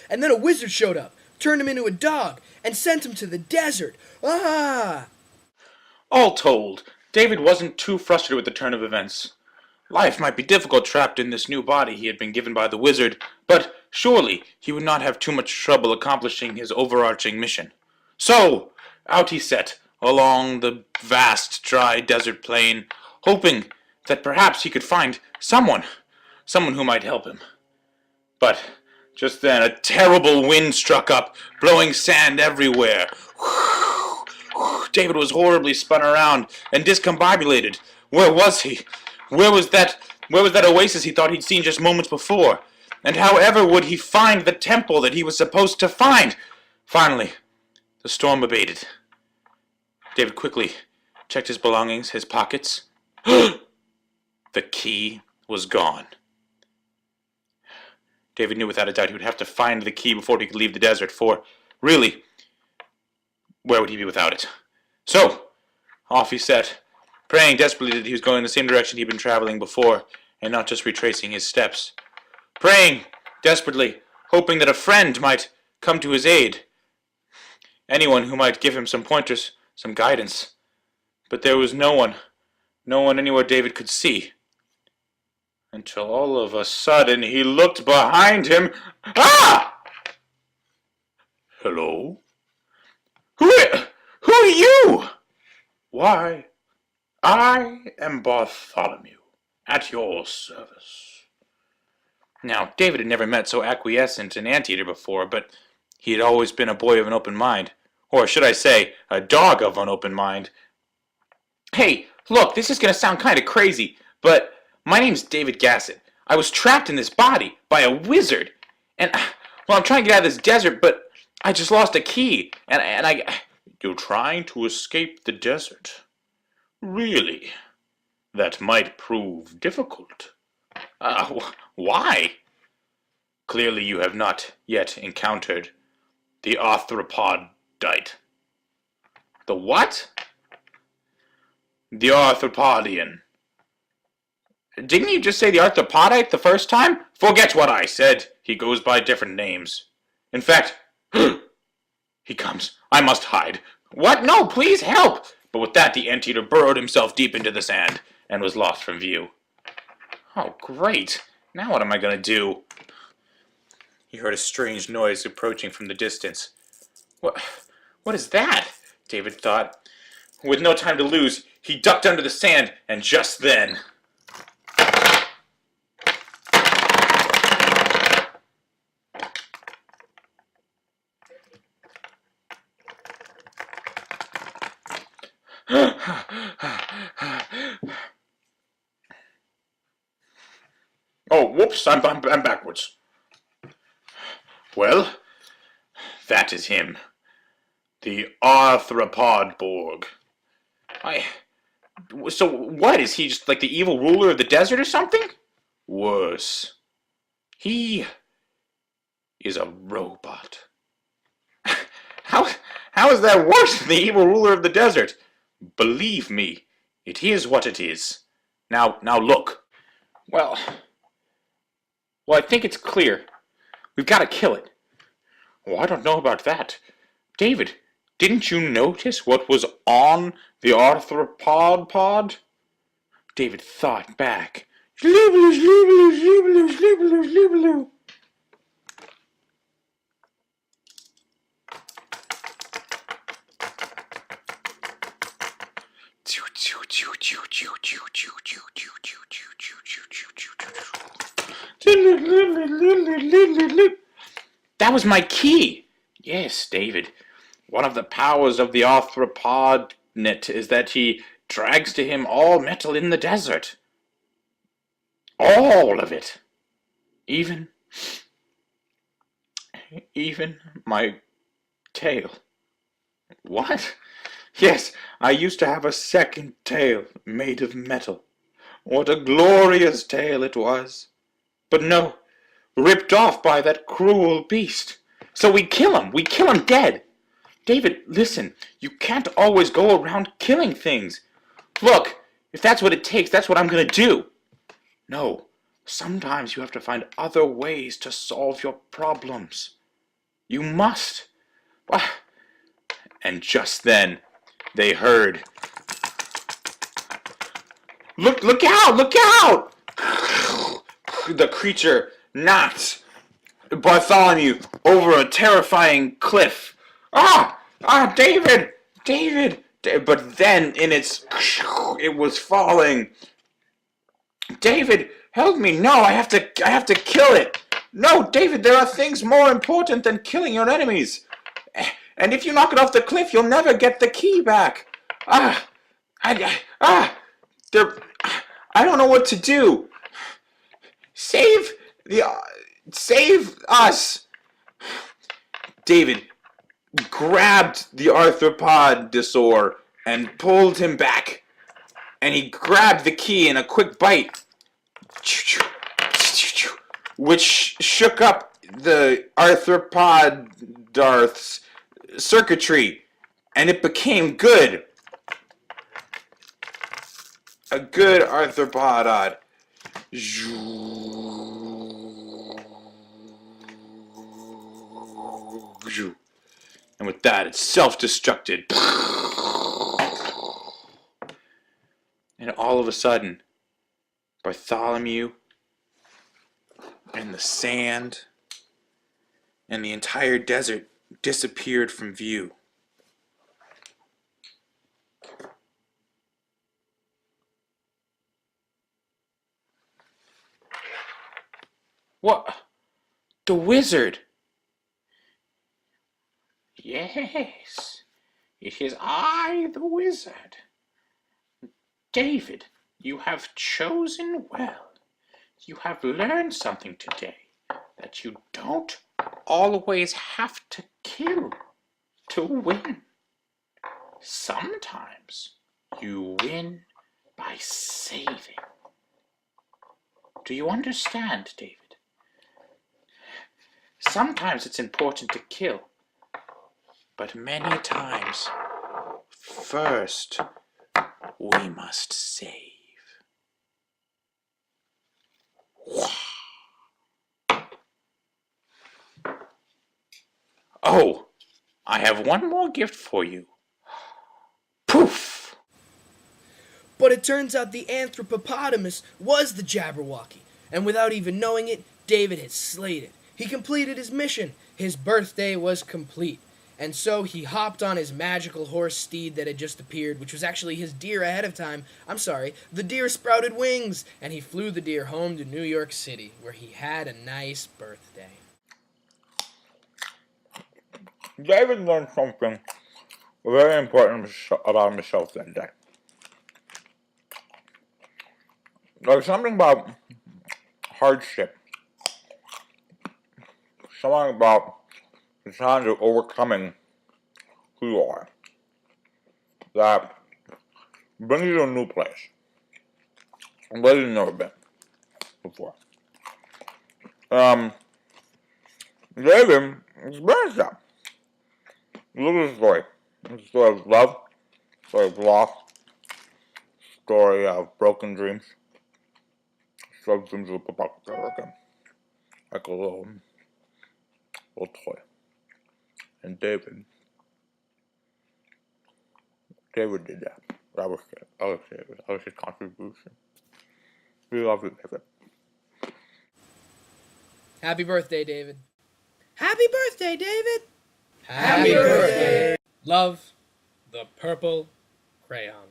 and then a wizard showed up, turned him into a dog, and sent him to the desert. Ah! All told, David wasn't too frustrated with the turn of events. Life might be difficult trapped in this new body he had been given by the wizard, but surely he would not have too much trouble accomplishing his overarching mission. So, out he set, along the vast dry desert plain, hoping that perhaps he could find someone who might help him. But just then a terrible wind struck up, blowing sand everywhere. David was horribly spun around and discombobulated. Where was he? Where was that oasis he thought he'd seen just moments before? And however would he find the temple that he was supposed to find? Finally, the storm abated. David quickly checked his belongings, his pockets. The key was gone. David knew without a doubt he would have to find the key before he could leave the desert, for, really, where would he be without it? So, off he set, praying desperately that he was going in the same direction he'd been traveling before, and not just retracing his steps. Praying desperately, hoping that a friend might come to his aid. Anyone who might give him some pointers, some guidance. But there was no one anywhere David could see. Until all of a sudden he looked behind him. Ah! Hello? Who are you? Why, I am Bartholomew, at your service. Now, David had never met so acquiescent an anteater before, but he had always been a boy of an open mind. Or should I say, a dog of an open mind. Hey, look, this is going to sound kind of crazy, but my name's David Gassett. I was trapped in this body by a wizard. And, well, I'm trying to get out of this desert, but I just lost a key. And I... You're trying to escape the desert? Really? That might prove difficult. Why? Clearly you have not yet encountered the arthropodite. The what? The arthropodian. Didn't you just say the arthropodite the first time? Forget what I said. He goes by different names. In fact, he comes. I must hide. What? No, please help! But with that, the anteater burrowed himself deep into the sand and was lost from view. Oh, great. Now what am I going to do? He heard a strange noise approaching from the distance. What is that? David thought. With no time to lose, he ducked under the sand, and just then... Oh, whoops, I'm backwards. Well, that is him. The Arthropodborg. So what, is he just like the evil ruler of the desert or something? Worse. He is a robot. How is that worse than the evil ruler of the desert? Believe me, it is what it is. Now look. Well, I think it's clear. We've got to kill it. Oh, I don't know about that. David, didn't you notice what was on the arthropod pod? David thought back. That was my key. Yes, David. One of the powers of the arthropodnet is that he drags to him all metal in the desert. All of it. Even my tail. What? Yes, I used to have a second tail made of metal. What a glorious tail it was. But no, ripped off by that cruel beast. So we kill him dead. David, listen, you can't always go around killing things. Look, if that's what it takes, that's what I'm going to do. No, sometimes you have to find other ways to solve your problems. You must. Wha- And just then, they heard, Look out! Look out! The creature knocked Bartholomew over a terrifying cliff. David! David! But then, it was falling. David, help me! No, I have to kill it. No, David, there are things more important than killing your enemies. And if you knock it off the cliff, you'll never get the key back. Ah, I, ah, there. I don't know what to do. Save save us. David grabbed the arthropodosaur and pulled him back, and he grabbed the key in a quick bite, which shook up the arthropodarth's circuitry, and it became good. A good arthropod. And with that, it self-destructed. And all of a sudden, Bartholomew and the sand and the entire desert disappeared from view. What? The wizard? Yes, it is I, the wizard. David, you have chosen well. You have learned something today, that you don't always have to kill to win. Sometimes you win by saving. Do you understand, David? Sometimes it's important to kill, but many times, first, we must save. Oh, I have one more gift for you. Poof! But it turns out the Anthropopotamus was the Jabberwocky, and without even knowing it, David had slayed it. He completed his mission. His birthday was complete. And so he hopped on his magical horse steed that had just appeared, which was actually his deer ahead of time. I'm sorry, the deer sprouted wings, and he flew the deer home to New York City, where he had a nice birthday. David learned something very important about himself that day. There's something about hardship, something about the challenge of overcoming who you are, that brings you to a new place, a place you've never been before. David experienced that. Look at the story. It's a story of love, story of loss, story of broken dreams. Story of dreams will put back together again, like a little toy. And David did that. That was David. That was his contribution. We love you, David. Happy birthday, David. Happy birthday, David! Happy birthday! Love, the purple crayon.